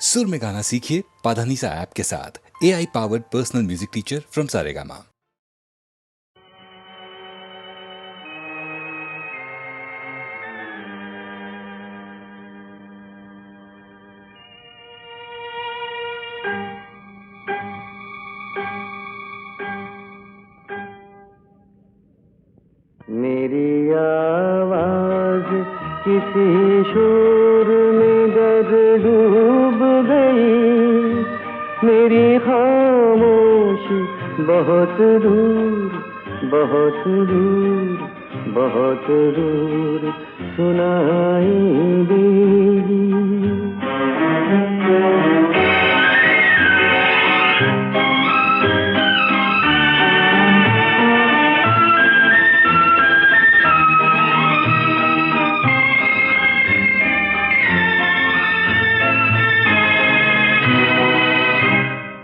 सुर में गाना सीखिए पाधानीसा ऐप के साथ। AI powered personal music teacher from Saregama. मेरी आवाज किसी शोर में दर डूब गई, मेरी खामोशी बहुत दूर बहुत दूर बहुत दूर सुनाई देगी।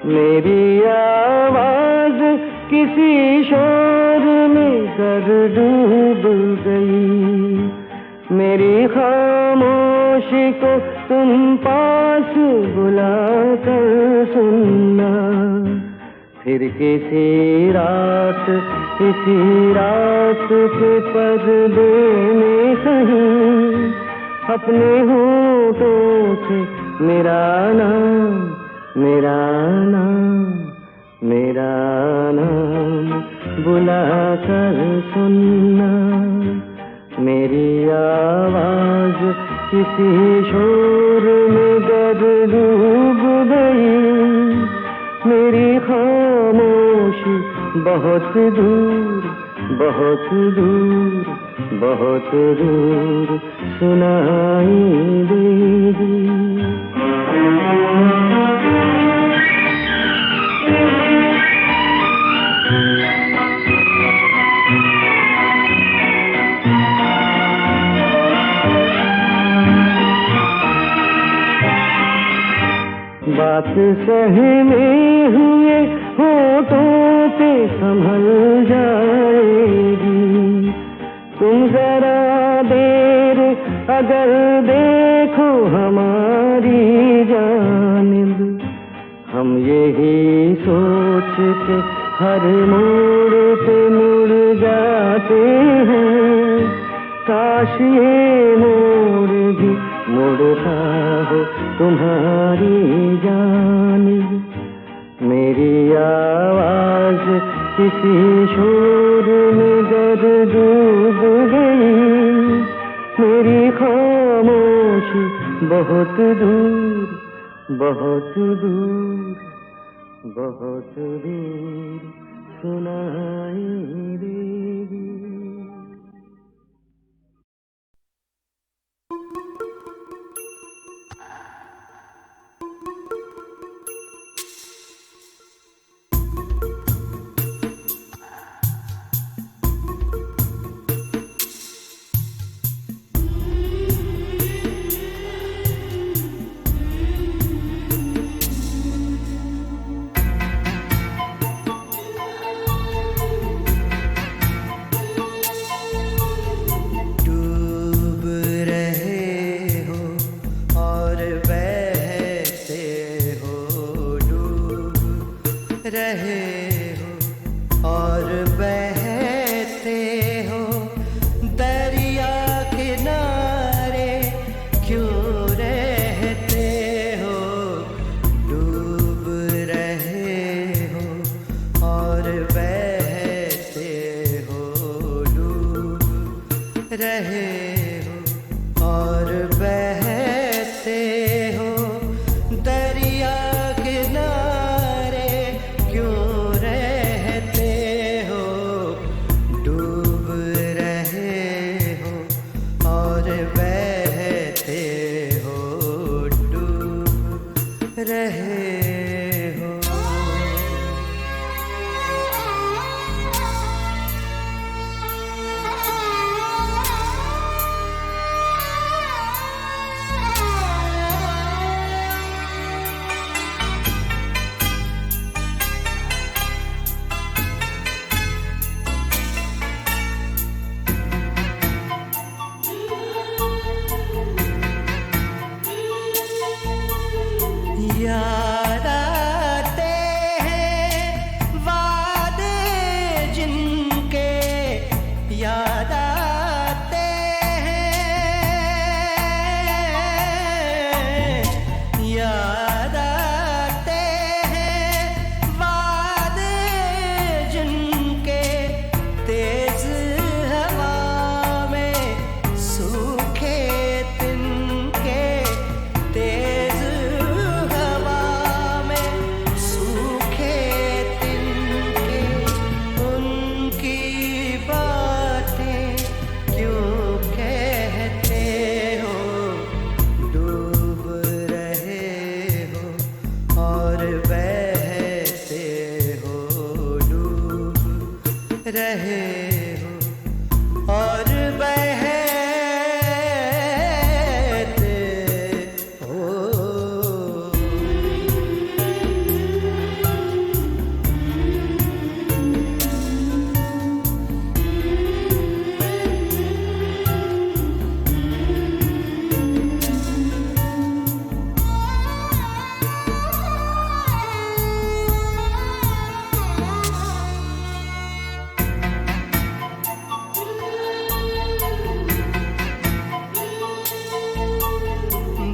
मेरी आवाज किसी शोर में कर डूब गई, मेरी खामोशी को तुम पास बुलाकर सुनना। फिर किसी रात इसी रात के पर्दे में कहीं अपने होठों से मेरा नाम मेरा नाम बुला कर सुनना। मेरी आवाज किसी शोर में दर डूब गई, मेरी खामोशी बहुत दूर बहुत दूर बहुत दूर सुनाई देगी। बात सहमे हुए होठों पे संभल जाएगी, तुम जरा देर अगर देखो हमारी जानिब। हम यही सोच के हर मोड़ पे मुड़ जाते हैं, काश ये मोड़ भी मुड़ता हो तुम्हारी जानिब। मेरी आवाज किसी शोर में दर डूब गई, मेरी खामोशी बहुत दूर बहुत दूर बहुत दूर सुनाई देगी। याद आते हैं वादे जिनके, याद आते हैं, याद आते हैं वादे जिनके, तेज हवा में सूखे तिनके, तेज हवा में सूखे तिनके, उनकी बातें क्यों कहते हो, डूब रहे हो और बहते हो, डूब रहे हो और बहते हो।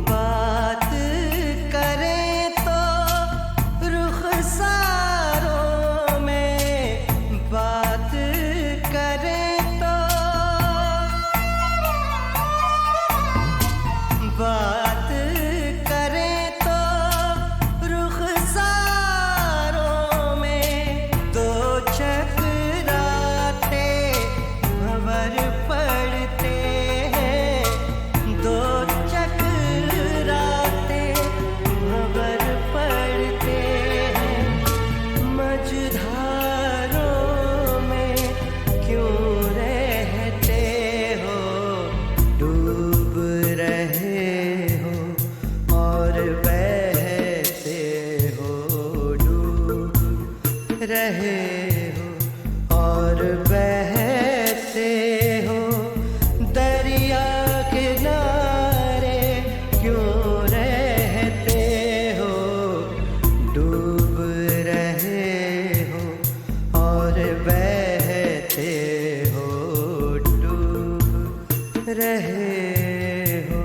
बात करें तो रुखसारों में, बात करें तो, बात करें तो रुखसारों में, दो चकराते भंवर पड़ते हैं, दो चकराते भंवर पड़ते हैं, मझधारों में क्यों रहते हो, डूब रहे हो और बहते हो, डूब रहे हो और बहते हो, दरिया किनारे क्यों रहते हो, डूब रहे हो और बहते हो, डूब रहे हो।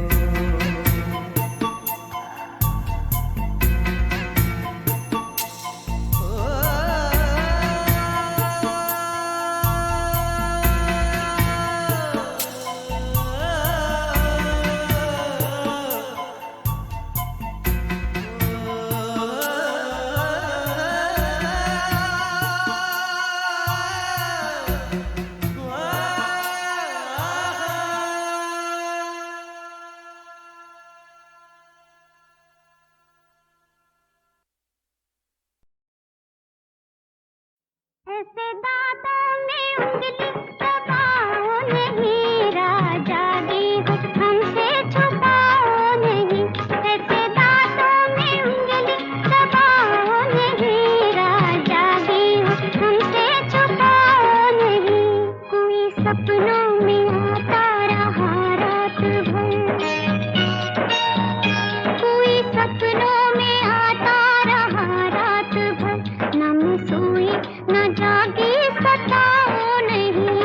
ऐसे दांतों में उंगली दबाओ नहीं, राजा दी हो हमसे छुपाओ नहीं, ऐसे दांतों में उंगली दबाओ नहीं, राजा दी हो हमसे छुपाओ नहीं, कोई सपनों में आता रहा रात भर, कोई सपनों में आता रहा रात भर, न मैं सोई न जागी सताओ नहीं।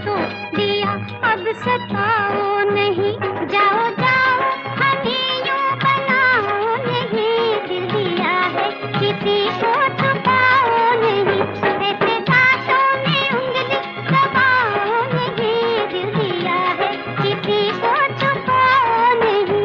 तो दिया, अब सताओ नहीं, जाओ जाओ हमें यूं बनाओ नहीं, दिल दिया है किसी को छुपाओ नहीं, ऐसे दांतों में उंगली दबाओ नहीं, दिल दिया है किसी को छुपाओ नहीं।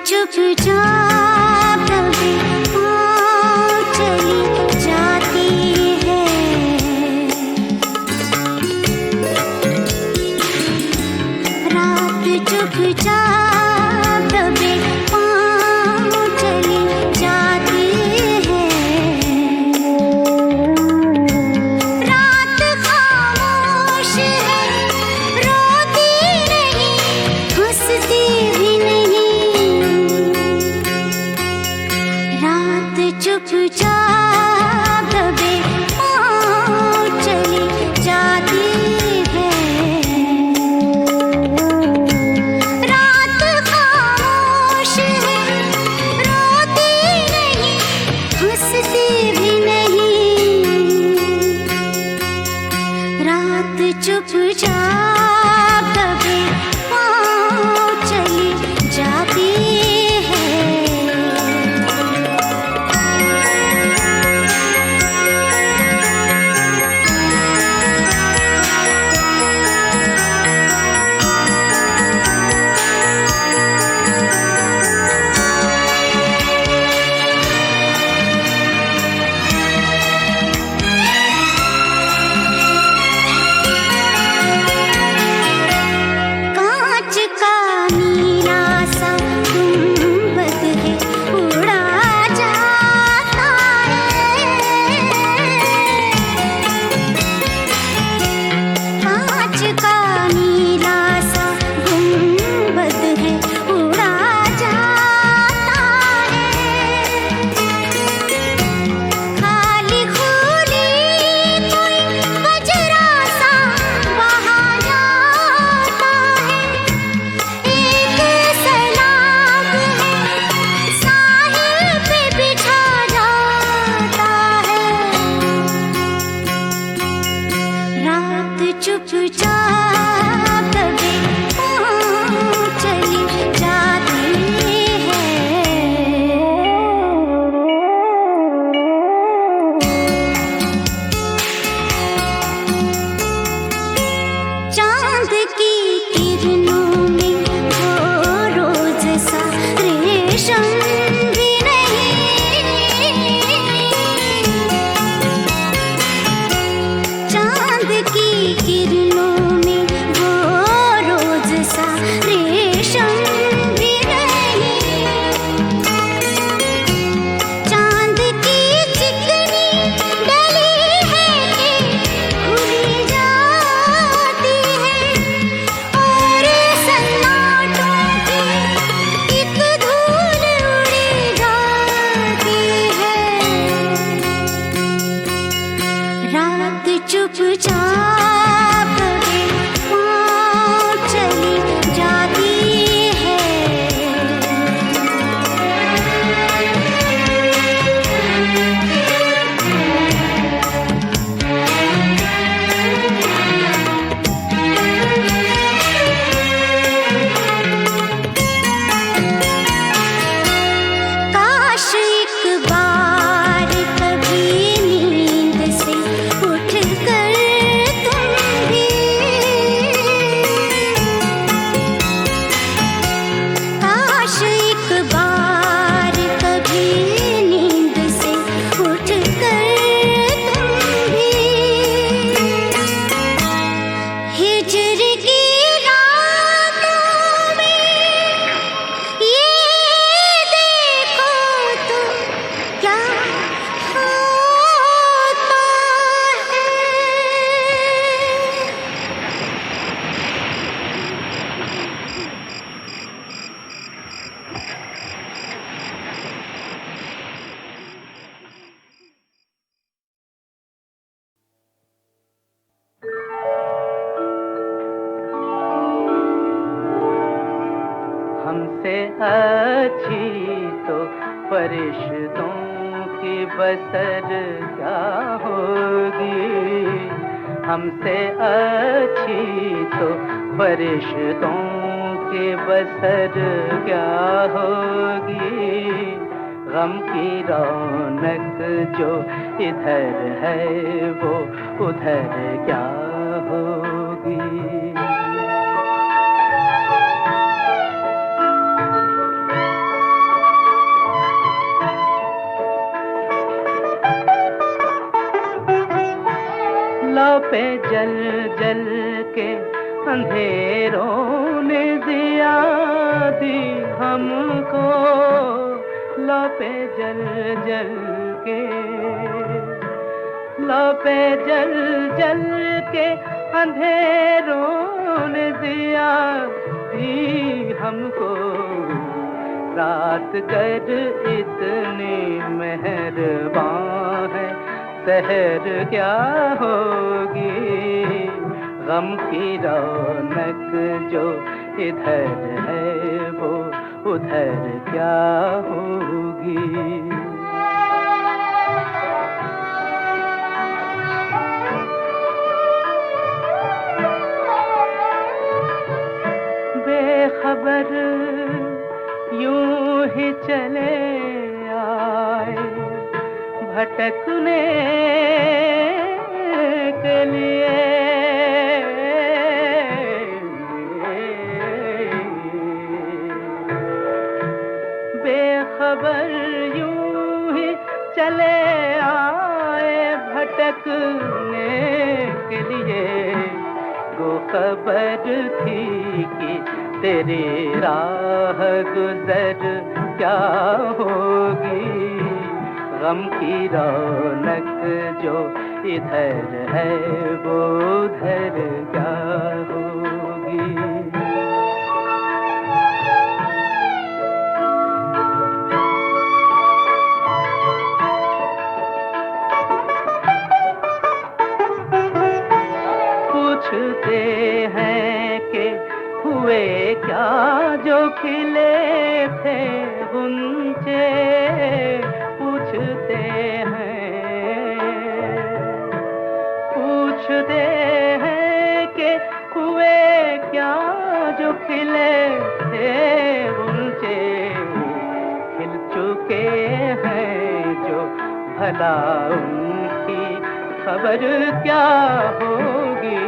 चुपचाप कभी चली जाती है, रात चुपचाप कभी चली जाती है, रात खामोश है, रोती नहीं, हंसती भी नहीं, रात चुपचाप दबे चली जाती है, रात खामोश है, रोती नहीं, हंसती भी नहीं, रात चुपचाप दबे चली जाती है। कांच का नीला सा गुंबद है, उड़ा जाता है, कांच का नीला सा गुंबद है, उड़ा जाता है, खाली खुली कोई बजरा सा वहाँ जाता है, एक सैलाब है, साहिल पे बिछा जाता है, रात चुपचाप कभी चली जाती है। चांद की किरणों में वो रोज सा रेशम भी नहीं, चांद की किरणों में वो रोज सा रेशम भी नहीं, चांद की चिकनी डली है कि खुली जाती है, और सन्नाटों की एक धूल उड़ी जाती है, रात चुपचाप कभी चली जाती है। अच्छी तो फरिश्तों की बसर क्या होगी, हमसे अच्छी तो फरिश्तों की बसर क्या होगी। गम की रौनक जो इधर है वो उधर क्या होगी। लौ पे जल जल के अंधेरों ने दिया दी हमको, लौ पे जल जल के, लौ पे जल जल के अंधेरों ने दिया दी हमको। रात कर इतनी मेहरबान है, सहर क्या होगी। गम की रौनक जो इधर है वो उधर क्या होगी। बेखबर यूं ही चले आए भटकने के लिए। बेखबर यूं ही चले आए भटकने के लिए। गो खबर थी कि तेरी राह गुजर क्या होगी। गम की रौनक जो इधर है वो उधर क्या होगी। पूछते हैं कि हुए क्या जो खिले थे गुंजे, पूछते हैं कि हुए क्या जो खिले थे गुंजे। खिल चुके हैं जो भला उनकी खबर क्या होगी।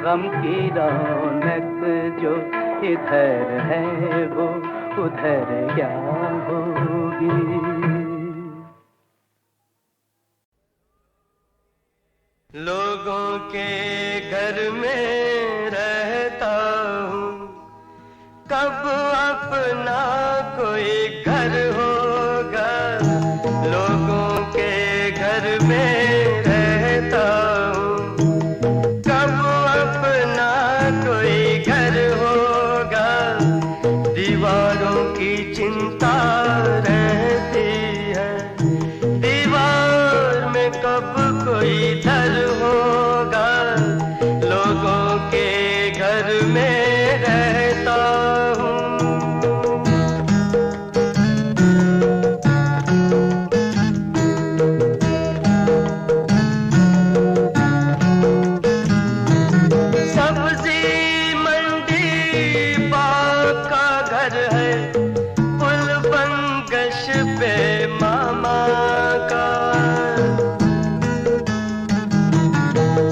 गम की रौनक जो इधर है वो उधर क्या होगी। लोगों के घर में रहता हूँ, कब अपना कोई घर होगा। लोगों के घर में रहता हूँ, कब अपना कोई घर होगा। दीवारों की चिंता रहती है, दीवार में कब कोई दर होगा। लोगों के घर में रहता हूँ। सब्जी मंडी बाप का घर है, पुल बंगश पे मामा का।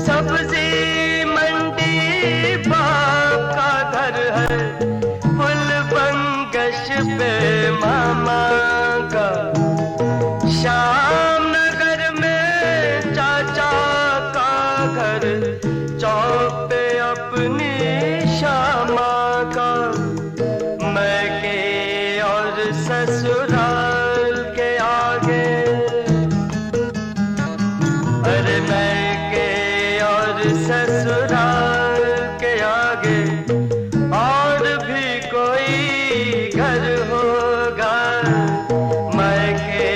सब्जी मंडी बाप का घर है, पुल बंगश पे मामा का। श्याम नगर में चाचा का घर, चौक पे अपनी श्यामा का। मैके और ससुराल के आगे, अरे मैके और ससुराल के आगे और भी कोई घर होगा। मैके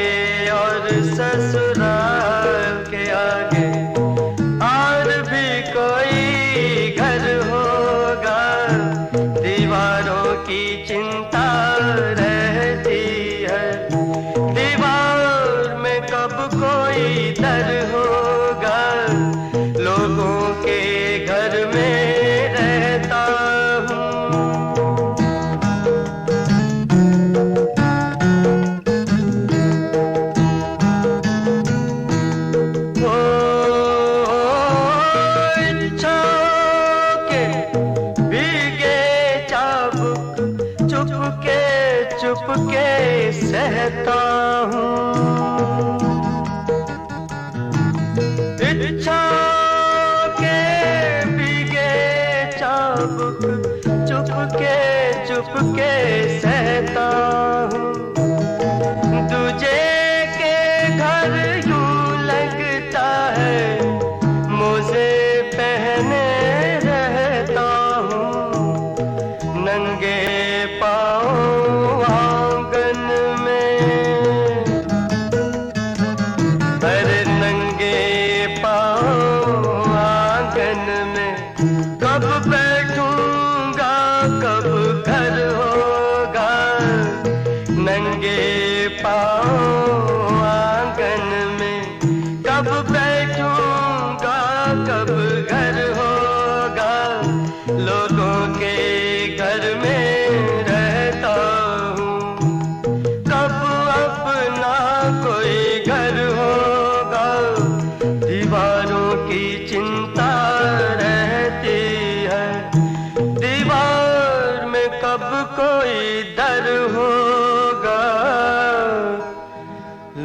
और ससुराल के आगे और भी कोई घर होगा। रहता हूँ। इच्छा के भीगे चाबुक चुपके सहता हूँ। तुझे के घर यूं लगता है मोजे पहने रहता हूँ। नंगे पाँव आंगन में, अरे नंगे पाँव आंगन में कब बैठूंगा कब घर होगा। नंगे पाँव आंगन में कब बैठूंगा कब घर होगा। लोगों के घर में रहता हूँ, कब अपना कोई घर होगा। दीवारों की चिंता रहती है, दीवार में कब कोई दर होगा।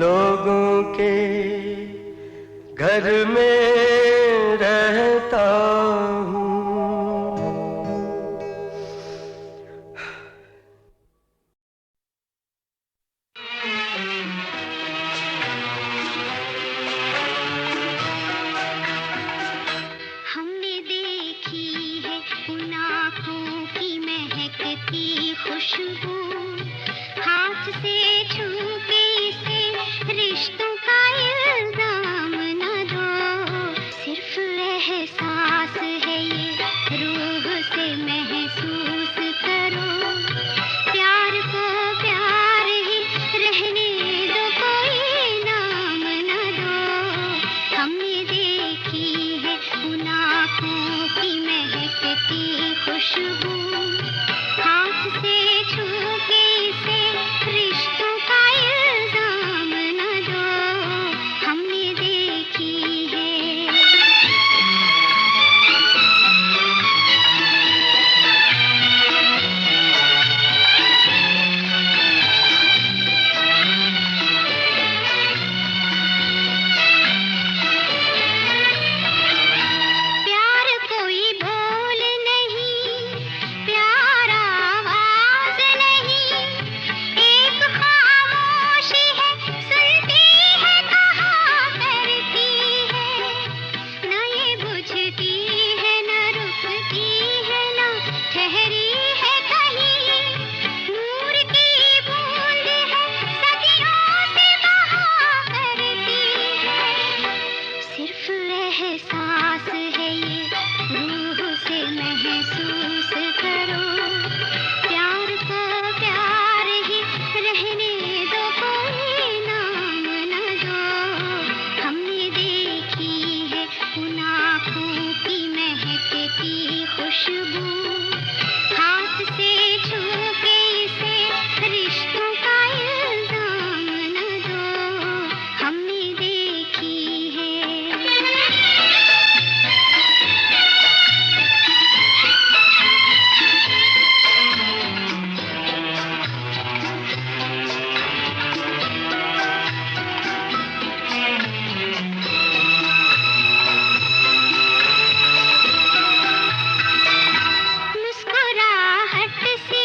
लोगों के घर में रहता हूँ। हमने देखी है उन आँखों की महकती खुशबू, हाथ से छू के इसे रिश्तों का इल्जाम न दो। सिर्फ एहसास है ये, रूह से महसूस करो। प्यार को प्यार ही रहने दो, कोई नाम न दो। हमने देखी है उन आँखों की महकती खुशबू, हाथ से छू के इसे रिश्तों का इल्जाम न दो। हमने देखी है। प्यार कोई बोल नहीं, प्यार आवाज नहीं, एक खामोशी है, सुनती है कहा करती है। न ये बुझती है न रुकती है न ठहरी है कहीं। नूर की बूंद है, सदियों से बहा करती है। सिर्फ एहसास है ये, रूह से महसूस करो। प्यार को प्यार ही रहने दो, कोई नाम न दो। हमने देखी है उन आँखों की महकती खुशबू, हाथ से छू के इसे रिश्तों का इल्जाम न दो। हमने देखी है। मुस्कुराहट से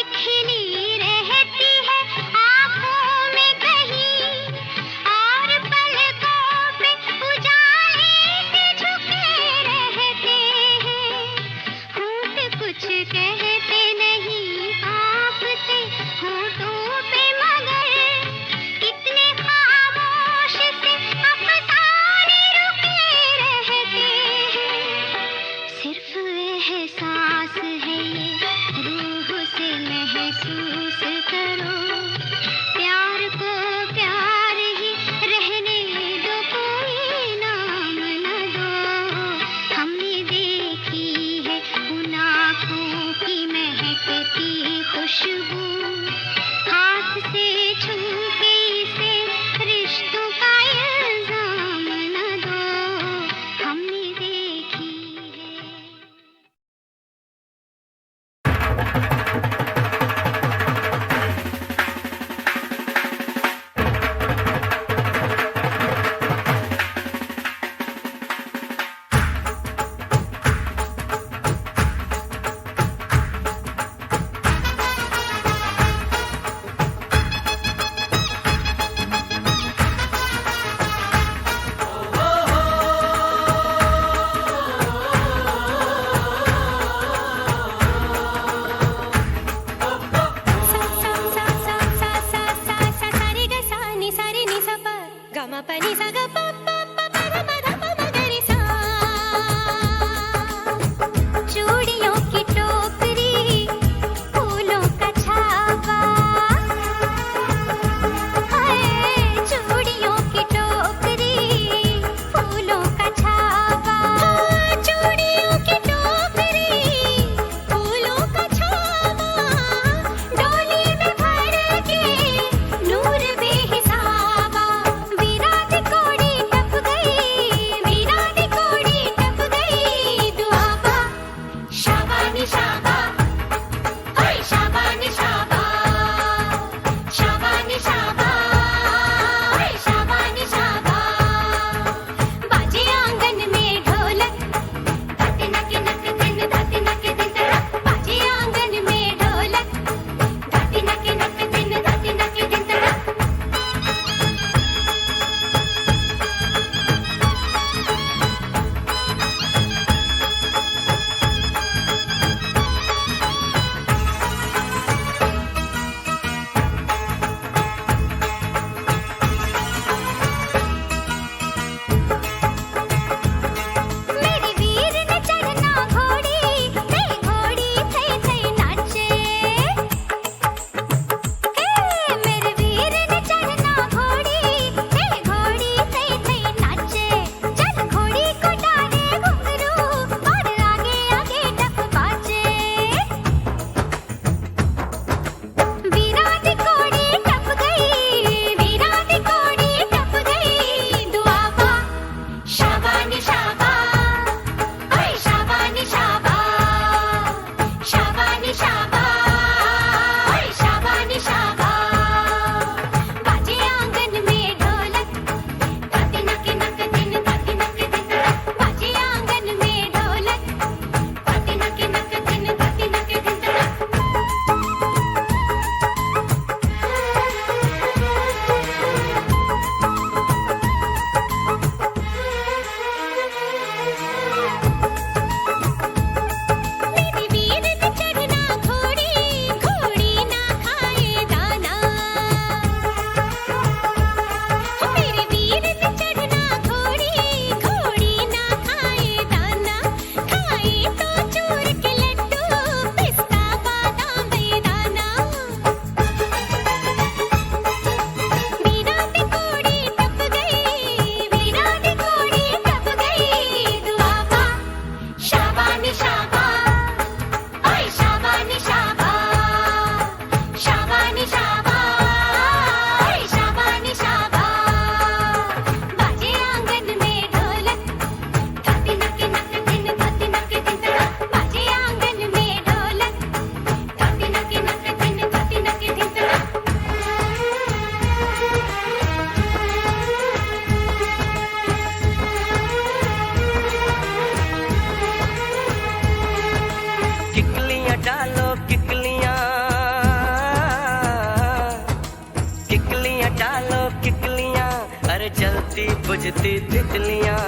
बुझती तितलियां।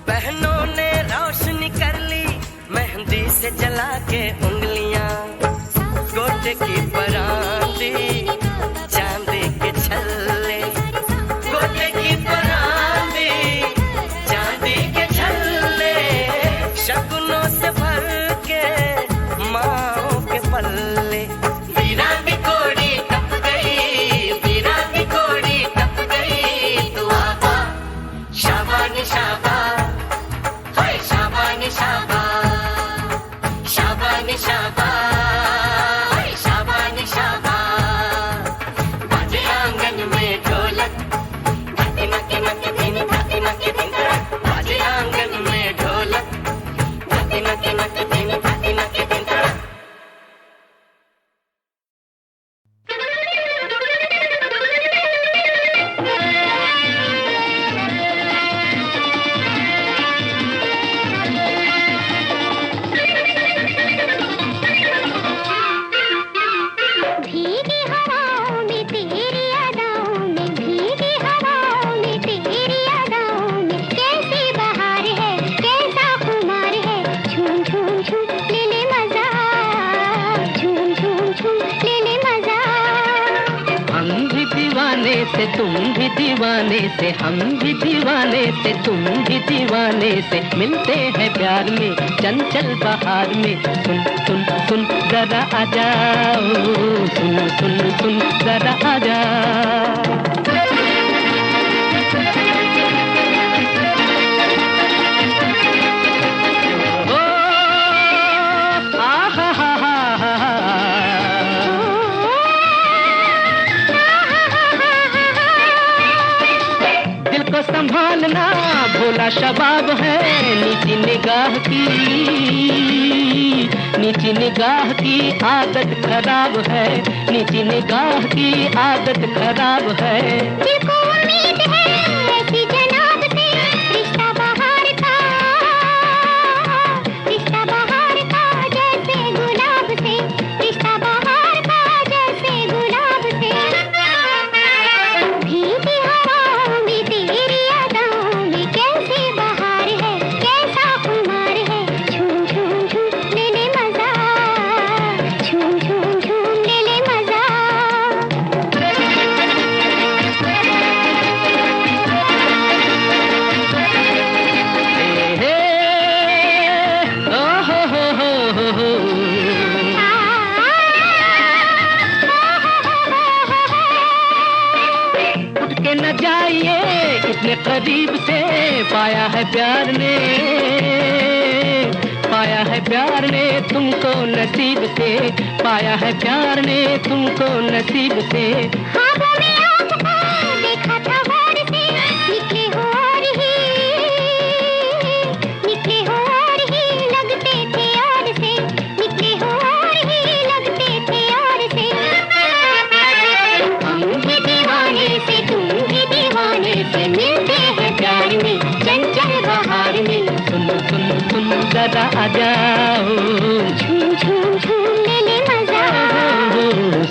बहनों ने रोशनी कर ली मेहंदी से जला के उंगलियां। गोटे की परांदी चांदी के छल्ले, गोटे की परांदी चांदी के छल्ले, शगुनों से भर के माओ के पल्ले। वीरा की कोड़ी टप गई, वीरा की कोड़ी टप गई, तू आबा शाबानी शाबा, हाय शाबानी शाबा, शाबानी शाबा, हाय शाबानी शाबा। बाजे आंगन में ढोलक, धाती मके मके धीनी, धाती मके धीनी, बाजे आंगन में ढोलक, धाती मके मके धीनी, धाती मके धीनी। भीगी हवाओं में तेरी अदाओं में, भीगी हवाओं में तेरी अदाओं में, कैसी बहार है कैसा खुमार है, झूम झूम झूम ले ले मजा, झूम झूम झूम ले ले मजा। हम भी दीवाने से तुम भी दीवाने से, हम भी दीवाने से तुम भी दीवाने से, मिलते हैं प्यार में चंचल बहार में। सुन सुन सुन जरा आ जाओ, सुन सुन सुन जरा आ जाओ। ओ, आ हा हा हा हा। दिल को संभालना भोला शबाब है, नीची निगाह की, नीची निगाह की आदत खराब है, नीची निगाह की आदत खराब है। दिल को उम्मीद है ऐसी जनाब से, रिश्ता बहार का, रिश्ता बहार का जैसे गुलाब से, रिश्ता बहार का जैसे गुलाब से। भीगी हवाओं में तेरी अदाओं में, कैसी बहार है कैसा खुमार है, झूम झूम झूम ले ले मजा, झूम झूम झूम ले ले मजा। हे, ओ हो। उठ के न जाइए इतने करीब से, पाया है प्यार ने, पाया है प्यार ने तुमको नसीब से, पाया है प्यार ने तुमको नसीब से। ख्वाबों में आपको देखा था गौर से, निकले हो और ही, निकले हो और ही लगते थे और से, निकले हो और ही लगते थे और से। हम भी दीवाने से तुम भी दीवाने से, मिलते हैं प्यार में चंचल बहार में। सुन सुन सुन जरा आ जाओ, झूम झूम झूम ले ले मजा,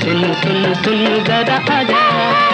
सुन सुन सुन जरा आ जाओ।